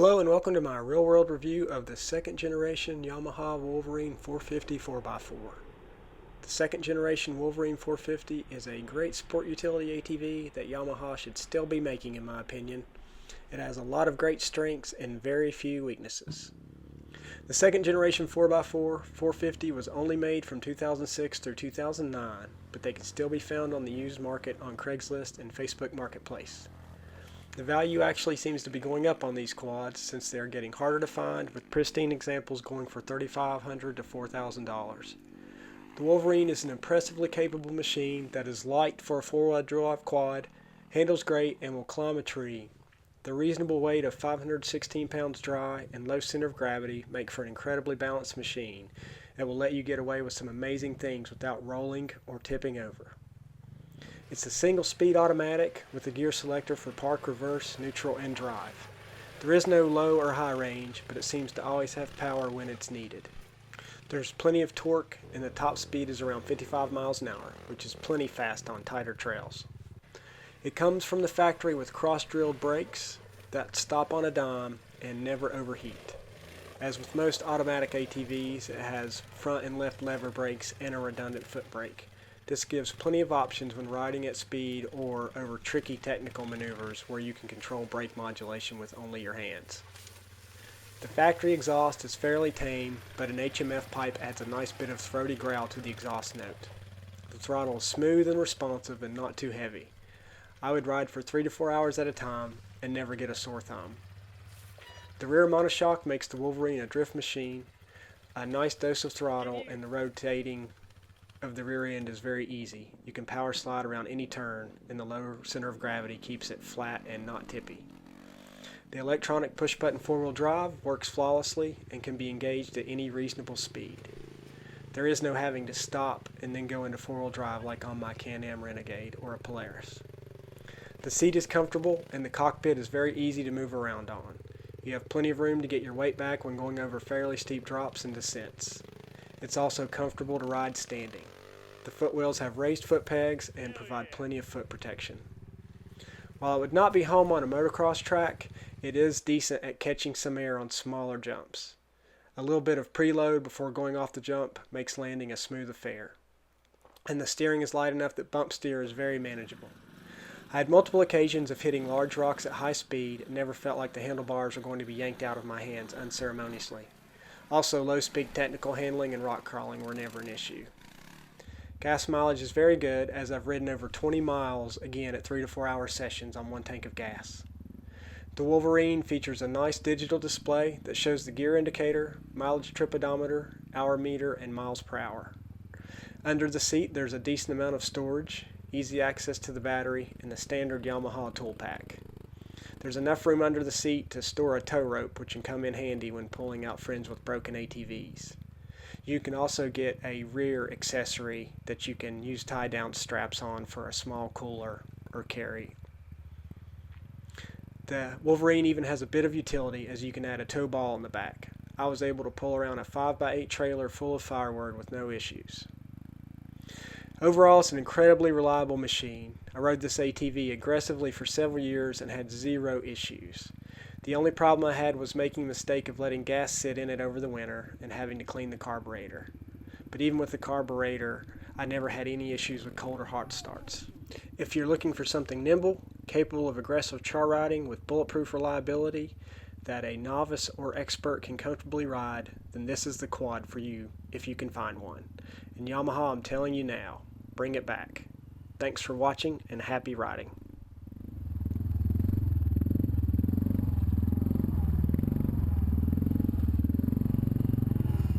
Hello and welcome to my real-world review of the second generation Yamaha Wolverine 450 4x4. The second generation Wolverine 450 is a great sport utility ATV that Yamaha should still be making in my opinion. It has a lot of great strengths and very few weaknesses. The second generation 4x4 450 was only made from 2006 through 2009, but they can still be found on the used market on Craigslist and Facebook Marketplace. The value actually seems to be going up on these quads since they are getting harder to find, with pristine examples going for $3,500 to $4,000. The Wolverine is an impressively capable machine that is light for a four-wheel drive quad, handles great, and will climb a tree. The reasonable weight of 516 pounds dry and low center of gravity make for an incredibly balanced machine that will let you get away with some amazing things without rolling or tipping over. It's a single-speed automatic with a gear selector for park, reverse, neutral, and drive. There is no low or high range, but it seems to always have power when it's needed. There's plenty of torque, and the top speed is around 55 miles an hour, which is plenty fast on tighter trails. It comes from the factory with cross-drilled brakes that stop on a dime and never overheat. As with most automatic ATVs, it has front and left lever brakes and a redundant foot brake. This gives plenty of options when riding at speed or over tricky technical maneuvers where you can control brake modulation with only your hands. The factory exhaust is fairly tame, but an HMF pipe adds a nice bit of throaty growl to the exhaust note. The throttle is smooth and responsive and not too heavy. I would ride for 3 to 4 hours at a time and never get a sore thumb. The rear monoshock makes the Wolverine a drift machine. A nice dose of throttle and the rotating of the rear end is very easy. You can power slide around any turn, and the low center of gravity keeps it flat and not tippy. The electronic push-button four-wheel drive works flawlessly and can be engaged at any reasonable speed. There is no having to stop and then go into four-wheel drive like on my Can-Am Renegade or a Polaris. The seat is comfortable and the cockpit is very easy to move around on. You have plenty of room to get your weight back when going over fairly steep drops and descents. It's also comfortable to ride standing. The footwells have raised foot pegs and provide plenty of foot protection. While it would not be home on a motocross track, it is decent at catching some air on smaller jumps. A little bit of preload before going off the jump makes landing a smooth affair. And the steering is light enough that bump steer is very manageable. I had multiple occasions of hitting large rocks at high speed and never felt like the handlebars were going to be yanked out of my hands unceremoniously. Also, low-speed technical handling and rock crawling were never an issue. Gas mileage is very good, as I've ridden over 20 miles again at 3 to 4 hour sessions on one tank of gas. The Wolverine features a nice digital display that shows the gear indicator, mileage trip odometer, hour meter, and miles per hour. Under the seat there's a decent amount of storage, easy access to the battery, and the standard Yamaha tool pack. There's enough room under the seat to store a tow rope, which can come in handy when pulling out friends with broken ATVs. You can also get a rear accessory that you can use tie-down straps on for a small cooler or carry. The Wolverine even has a bit of utility, as you can add a tow ball in the back. I was able to pull around a 5x8 trailer full of firewood with no issues. Overall, it's an incredibly reliable machine. I rode this ATV aggressively for several years and had zero issues. The only problem I had was making the mistake of letting gas sit in it over the winter and having to clean the carburetor. But even with the carburetor, I never had any issues with cold or hot starts. If you're looking for something nimble, capable of aggressive char riding with bulletproof reliability that a novice or expert can comfortably ride, then this is the quad for you if you can find one. And Yamaha, I'm telling you now, bring it back. Thanks for watching and happy riding.